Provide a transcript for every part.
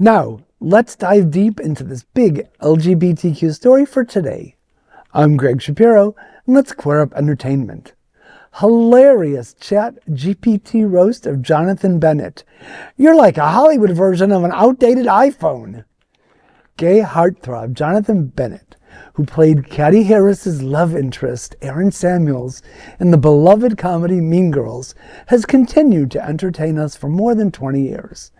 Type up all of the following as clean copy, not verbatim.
Now, let's dive deep into this big LGBTQ story for today. I'm Greg Shapiro, and let's clear up entertainment. Hilarious ChatGPT roast of Jonathan Bennett. You're like a Hollywood version of an outdated iPhone. Gay heartthrob Jonathan Bennett, who played Kathy Harris's love interest, Aaron Samuels, in the beloved comedy Mean Girls, has continued to entertain us for more than 20 years.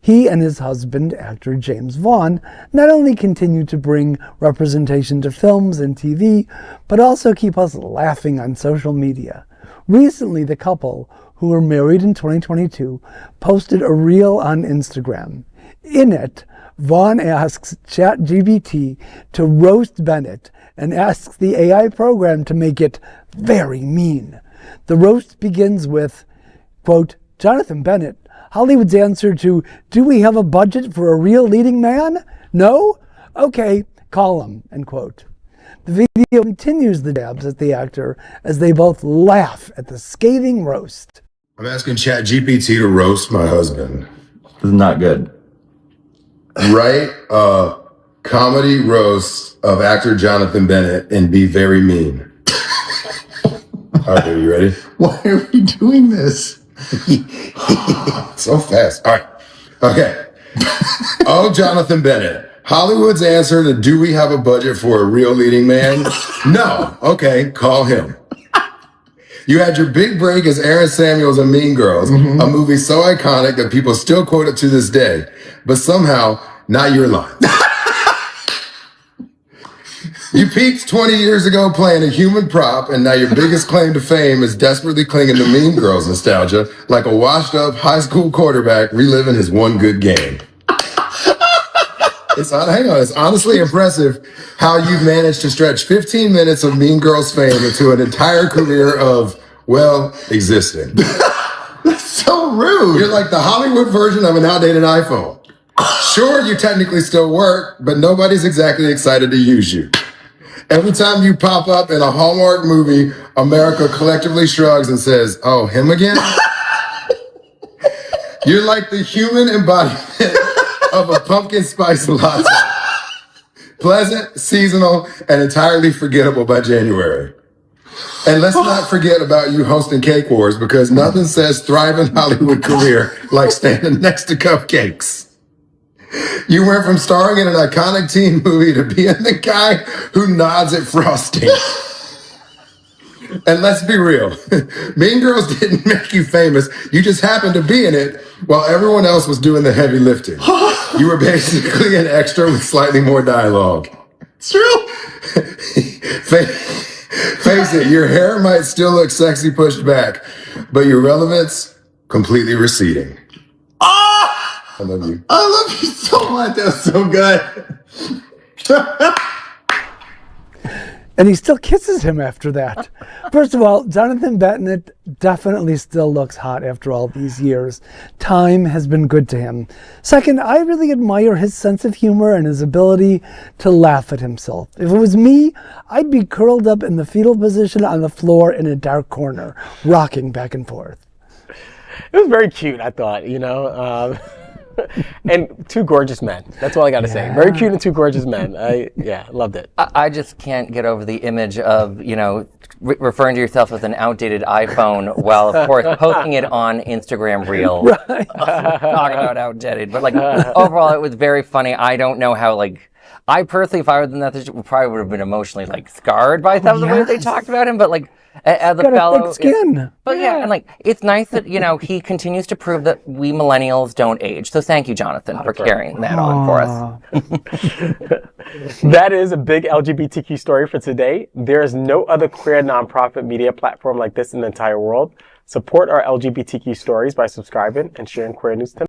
He and his husband, actor James Vaughn, not only continue to bring representation to films and TV, but also keep us laughing on social media. Recently, the couple, who were married in 2022, posted a reel on Instagram. In it, Vaughn asks ChatGPT to roast Bennett and asks the AI program to make it very mean. The roast begins with, quote, "Jonathan Bennett, Hollywood's answer to, do we have a budget for a real leading man? No? Okay, call him," end quote. The video continues the jabs at the actor as they both laugh at the scathing roast. I'm asking ChatGPT to roast my husband. This is not good. Write a comedy roast of actor Jonathan Bennett and be very mean. All right, are you ready? Why are we doing this? So fast. All right. Okay. Oh, Jonathan Bennett. Hollywood's answer to, do we have a budget for a real leading man? No. Okay, call him. You had your big break as Aaron Samuels in Mean Girls, a movie so iconic that people still quote it to this day, but somehow not your line. You peaked 20 years ago playing a human prop, and now your biggest claim to fame is desperately clinging to Mean Girls nostalgia like a washed-up high school quarterback reliving his one good game. It's honestly impressive how you've managed to stretch 15 minutes of Mean Girls fame into an entire career of, well, existing. That's so rude. You're like the Hollywood version of an outdated iPhone. Sure, you technically still work, but nobody's exactly excited to use you. Every time you pop up in a Hallmark movie, America collectively shrugs and says, "Oh, him again?" You're like the human embodiment of a pumpkin spice latte. Pleasant, seasonal, and entirely forgettable by January. And let's not forget about you hosting Cake Wars, because nothing says thriving Hollywood career like standing next to cupcakes. You went from starring in an iconic teen movie to being the guy who nods at frosting. And let's be real, Mean Girls didn't make you famous. You just happened to be in it while everyone else was doing the heavy lifting. You were basically an extra with slightly more dialogue. It's true. Face it, your hair might still look sexy pushed back, but your relevance completely receding. I love you. I love you so much. That's so good. And he still kisses him after that. First of all, Jonathan Bennett definitely still looks hot after all these years. Time has been good to him. Second, I really admire his sense of humor and his ability to laugh at himself. If it was me, I'd be curled up in the fetal position on the floor in a dark corner, rocking back and forth. It was very cute, I thought, you know. And two gorgeous men. That's all I got to say. Very cute and two gorgeous men. Loved it. I just can't get over the image of, you know, referring to yourself as an outdated iPhone while, of course, posting it on Instagram Reel. Right. Talk about outdated. But, like, overall, it was very funny. I don't know how, like, I personally, if I was in that situation, probably would have been emotionally, like, scarred by some of the way they talked about him. But, like, as a fellow, thick skin. But yeah, and like it's nice that you know he continues to prove that we millennials don't age. So thank you, Jonathan, for carrying that on for us. That is a big LGBTQ story for today. There is no other queer nonprofit media platform like this in the entire world. Support our LGBTQ stories by subscribing and sharing queer news to